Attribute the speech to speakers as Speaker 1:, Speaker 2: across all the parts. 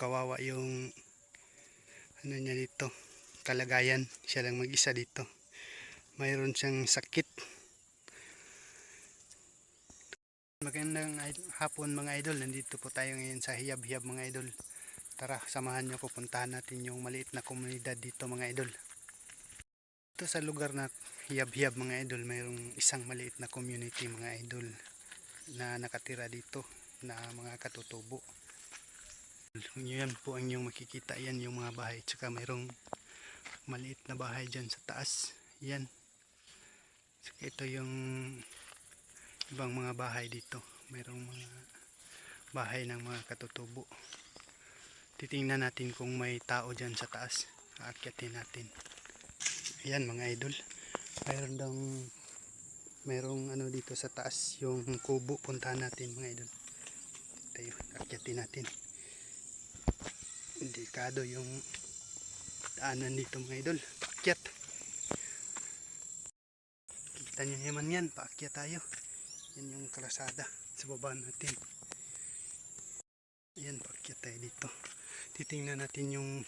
Speaker 1: Kawawa yung ano niya dito, kalagayan. Siya lang mag-isa dito. Mayroon siyang sakit. Magandang hapon mga idol. Nandito po tayo ngayon sa Hiyab-Hiyab mga idol. Tara, samahan nyo ko, puntahan natin yung maliit na komunidad dito mga idol. Ito sa lugar na Hiyab-Hiyab mga idol, mayroong isang maliit na community mga idol na nakatira dito na mga katutubo. Yan po ang inyong makikita, yan yung mga bahay. Tsaka mayroong maliit na bahay dyan sa taas. Yan. Tsaka ito yung ibang mga bahay dito. Mayroong mga bahay ng mga katutubo. Titingnan natin kung may tao dyan sa taas. Aakyatin natin. Ayan mga idol. Mayroong ano dito sa taas, yung kubo. Puntahan natin mga idol. Tayo, aakyatin natin. Delikado yung daanan dito mga idol. Paakyat. Kita nyo naman yan. Paakyat tayo. Yan yung kalasada sa baba natin. Ayan, paakyat tayo dito. Titingnan natin yung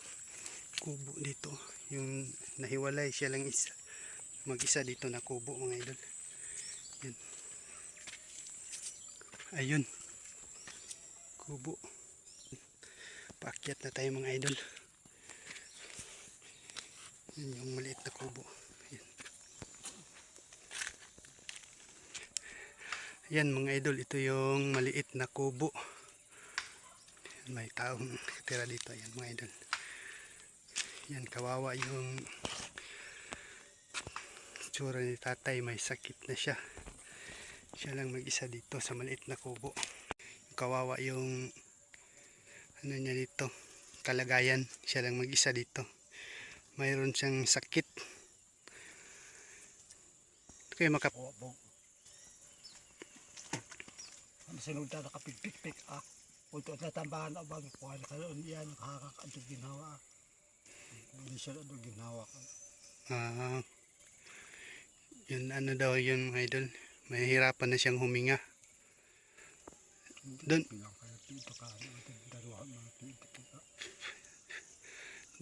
Speaker 1: kubo dito. Yung nahiwalay, siya lang isa. Mag-isa dito na kubo mga idol. Yan. Ayun. Kubo. Paakyat na tayo mga idol. Yan yung maliit na kubo. Ayan. Ayan mga idol, ito yung maliit na kubo. May taong tira dito. Ayan mga idol. Yan, kawawa yung tsura ni tatay. May sakit na siya. Siya lang mag-isa dito sa maliit na kubo. Kawawa yung ano niya dito, kalagayan. Siya lang mag-isa dito. Mayroon siyang sakit. Kaya
Speaker 2: Masunod na nakapigpik-pik Punto na tambahan abang kuha na karoon yan. Nakakak ang ginawa. Hindi siya ang ginawa.
Speaker 1: Yun ano daw yun mga idol. Mahihirapan na siyang huminga. Doon.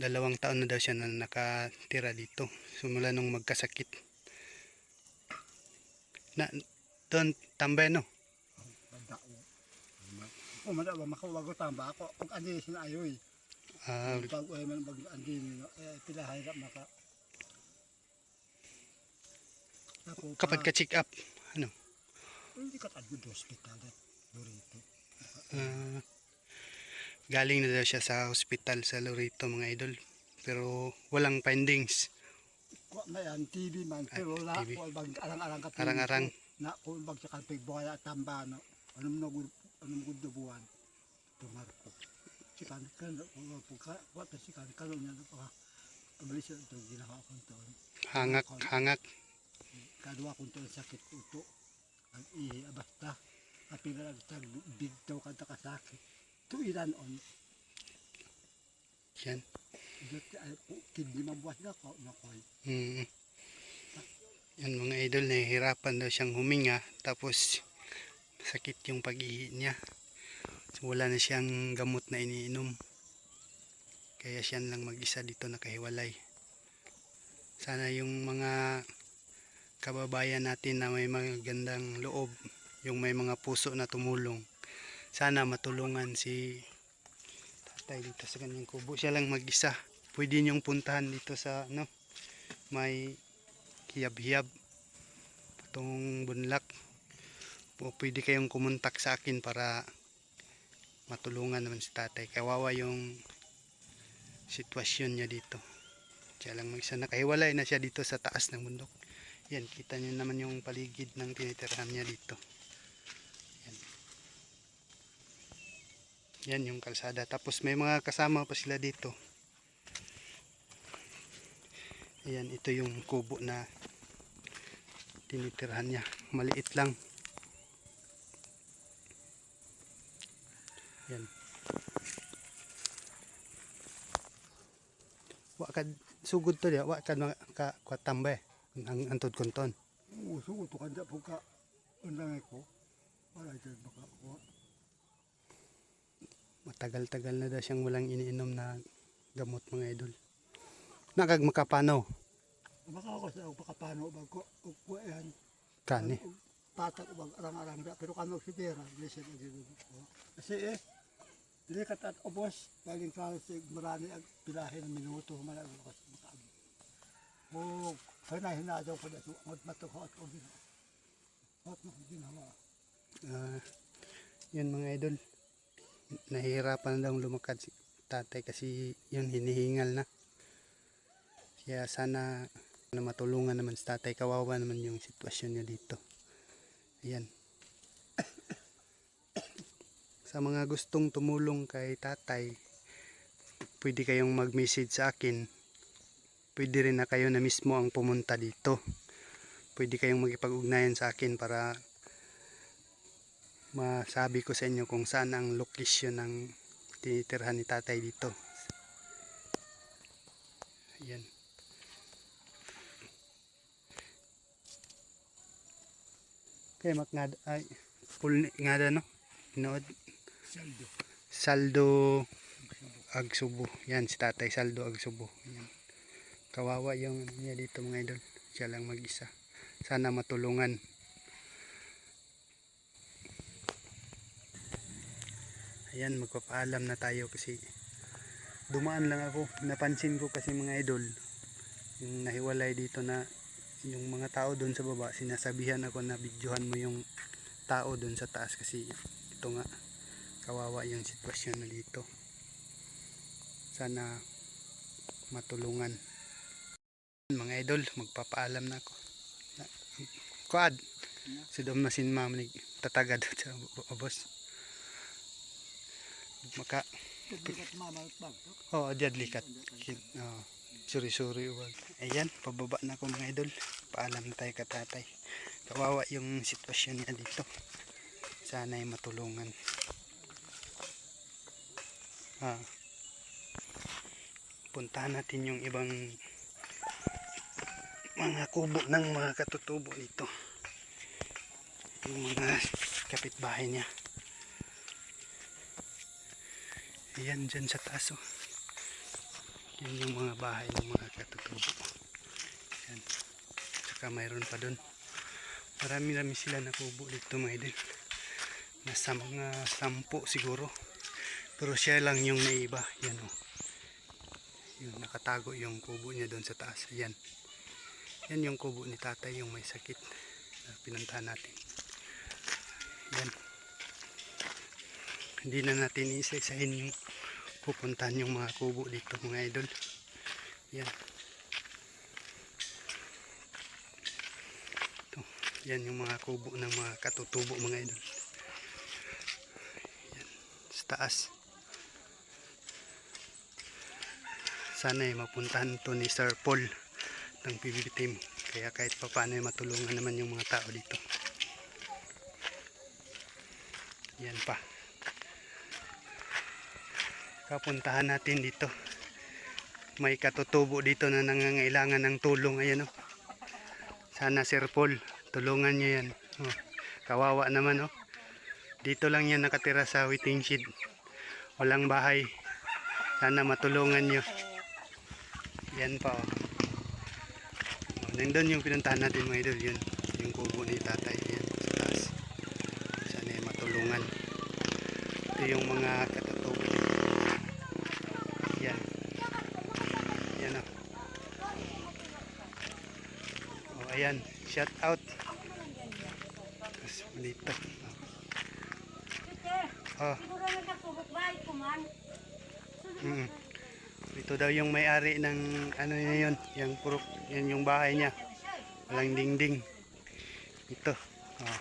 Speaker 1: 2 taon na daw siya na nakatira dito. Simula nung magkasakit. Doon tambay no?
Speaker 2: Umada ba makawago tamba ako kung andi sinayoy. Pag uy man bag andi no pilahay ra maka.
Speaker 1: Kapag ka-check up, ano?
Speaker 2: Hindi ka tagod hospital Lorito.
Speaker 1: Galing na daw siya sa hospital sa Lorito mga idol. Pero walang findings.
Speaker 2: Kuha na yan, TV man. Pero wala ko bag arang-arang ka.
Speaker 1: Arang-arang.
Speaker 2: Na kung bag sa kalpig buhay at tamba no. Anong gud buwan. Tumarpo. Sikan kan pagka wala sikan karon niya pa. Abali siya to ginawa ko to.
Speaker 1: Hangak.
Speaker 2: Kadwa ko to sakit uto. Ang basta apil ra tag bigtaw kada ka sakit. Tuiran on.
Speaker 1: Yan.
Speaker 2: Kidney mabuhat na ko na koy.
Speaker 1: Yan mga idol, nahihirapan daw siyang huminga. Tapos sakit yung pag-ihi niya. So, wala na siyang gamot na iniinom. Kaya siya lang mag-isa dito nakahiwalay. Sana yung mga kababayan natin na may magandang loob, yung may mga puso na tumulong, sana matulungan si tatay dito sa kanyang kubo. Siya lang mag-isa. Pwede niyong puntahan dito sa may Hiyab-Hiyab patong Bunlak. Pwede kayong kumontak sa akin para matulungan naman si tatay. Kawawa yung sitwasyon niya dito. Siya lang mag-isa. Nakahiwalay na siya dito sa taas ng bundok. Yan, kita niyo naman yung paligid ng tinitirahan niya dito. Yan. Yan yung kalsada. Tapos may mga kasama pa sila dito. Ayan, ito yung kubo na tinitirahan niya. Maliit lang. Yan. Wakad sugod to dia, wakad ka tambay ang antod konton.
Speaker 2: Sugod to kanda po ka unang ko. Wala dyan baka ko.
Speaker 1: Matagal-tagal na daw siyang walang iniinom na gamot mga idol. Nakag makapano.
Speaker 2: Baka ako sa pakapano ba ko yan.
Speaker 1: Kani.
Speaker 2: Patak bag arang-arang da pero kano si Tera, listen agi. Kasi dili ka tat obos galing ka sa marami ag pilahin ng minuto malay ko kasi makaagi. O kaya hinadaw ko dito at matuhot ko din. Hot na ginawa.
Speaker 1: Yun mga idol. Nahihirapan daw lumakad si tatay kasi yun hinihingal na. Kaya sana na matulungan naman si tatay. Kawawa naman yung sitwasyon niya dito. Ayan. Sa mga gustong tumulong kay tatay, pwede kayong mag-message sa akin. Pwede rin na kayo na mismo ang pumunta dito. Pwede kayong magipag-ugnayan sa akin para masabi ko sa inyo kung saan ang location ng tinitirhan ni tatay dito. Ayan. Kaya makngada ay full ngada no. Inood
Speaker 2: Saldo.
Speaker 1: Saldo Agsubo. Yan si tatay Saldo Agsubo. Yan. Kawawa yung niya dito mga idol. Siya lang mag-isa. Sana matulungan. Ayan, magpapaalam na tayo kasi dumaan lang ako. Napansin ko kasi mga idol, yung nahiwalay dito na yung mga tao doon sa baba, sinasabihan ako na videohan mo yung tao doon sa taas kasi ito nga, kawawa yung sitwasyon na dito. Sana matulungan. Mga idol, magpapaalam na ako. Kuad, sidom na sin ma'am ni tatagad sa boss. Maka
Speaker 2: Bigat mama bag.
Speaker 1: diad likat. Suri-suri wag. Ayan, pababa na ako mga idol. Paalam na tayo katatay. Kawawa yung sitwasyon niya dito. Sana ay matulungan. Puntahan natin yung ibang mga kubo ng mga katutubo dito. Yung mga kapitbahay niya. Ayan dyan sa taas oh. Yan yung mga bahay ng mga katutubo. Yan. Saka mayroon pa doon. Marami-rami sila na kubo dito mga idol. Nasa mga 10 siguro. Pero siya lang yung naiba. Yan oh. Yung nakatago yung kubo niya doon sa taas. Ayan. Yan yung kubo ni tatay yung may sakit. Pinuntahan natin. Yan. Hindi na natin isa-isahin yung pupuntahan yung mga kubo dito mga idol. Yan. Ito. Yan yung mga kubo ng mga katutubo mga idol. Yan. Sa taas. Sana ay mapuntahan to ni Sir Paul ng PBB team. Kaya kahit pa paano ay matulungan naman yung mga tao dito. Yan pa. Kapuntahan natin dito. May katutubo dito na nangangailangan ng tulong. Ayan oh. Sana Sir Paul, tulungan niyo yan. Oh, kawawa naman oh. Dito lang yan nakatira sa waiting shed. Walang bahay. Sana matulungan niyo. Yan pa oh. Nandun yung pinuntahan natin mga idol. Yun. Yung kubo ni tatay. Yan sa taas. Sana ay matulungan. Ito yung mga katutubo. Yan. Yan o. Oh, ayan. Shout out. Tapos dito. Oh. Ito daw yung may-ari ng ano niya yun. Yung purok. Yan yung bahay niya. Walang dingding. Ito. Oh.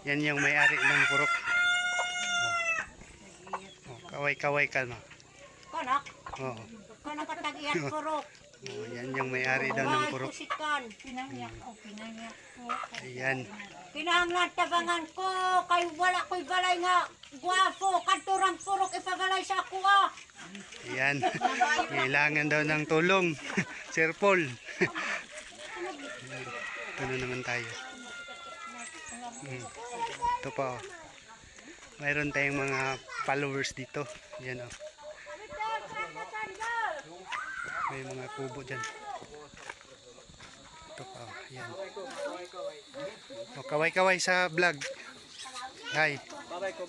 Speaker 1: Yan yung may-ari ng purok. Oh. Kaway-kaway ka no.
Speaker 3: Kanak,
Speaker 1: Oh.
Speaker 3: kanak katagian purok.
Speaker 1: Oh, yan yung may-ari daw ng purok.
Speaker 3: Kusikan. Pinangyak o pinangyak ko.
Speaker 1: Ayan.
Speaker 3: Kinahanglan tabangan ko kay wala ko'y balay nga guwapo kadturang purok ipabalay sa ako ah.
Speaker 1: Ayan. Kailangan daw ng tulong. Sir Paul. Ito na naman tayo. Ito pa oh. Mayroon tayong mga followers dito. Yan oh. May mga kubo dyan. Ito pa, oh, yan. O, kaway-kaway sa vlog. Hi.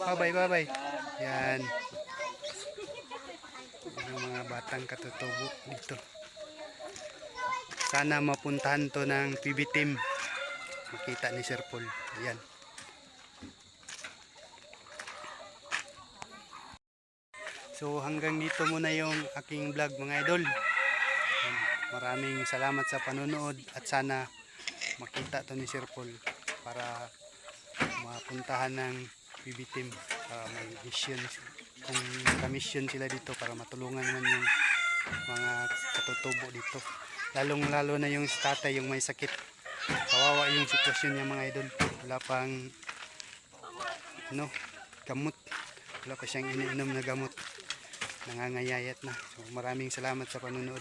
Speaker 1: Bye-bye. Yan. Yung mga batang katutubo dito. Sana mapuntahan to ng PB team. Makita ni Sir Paul. Ayan. So hanggang dito muna yung aking vlog mga idol. Ayan. Maraming salamat sa panonood at sana makita to ni Sir Paul para mapuntahan ng PB team para may mission kung naka-mission sila dito para matulungan naman yung mga katutubo dito, lalong lalo na yung tatay yung may sakit. Kawawa yung sitwasyon niya mga idol, wala pang gamot, wala pa siyang iniinom na gamot, nangangayayat na. So maraming salamat sa panonood.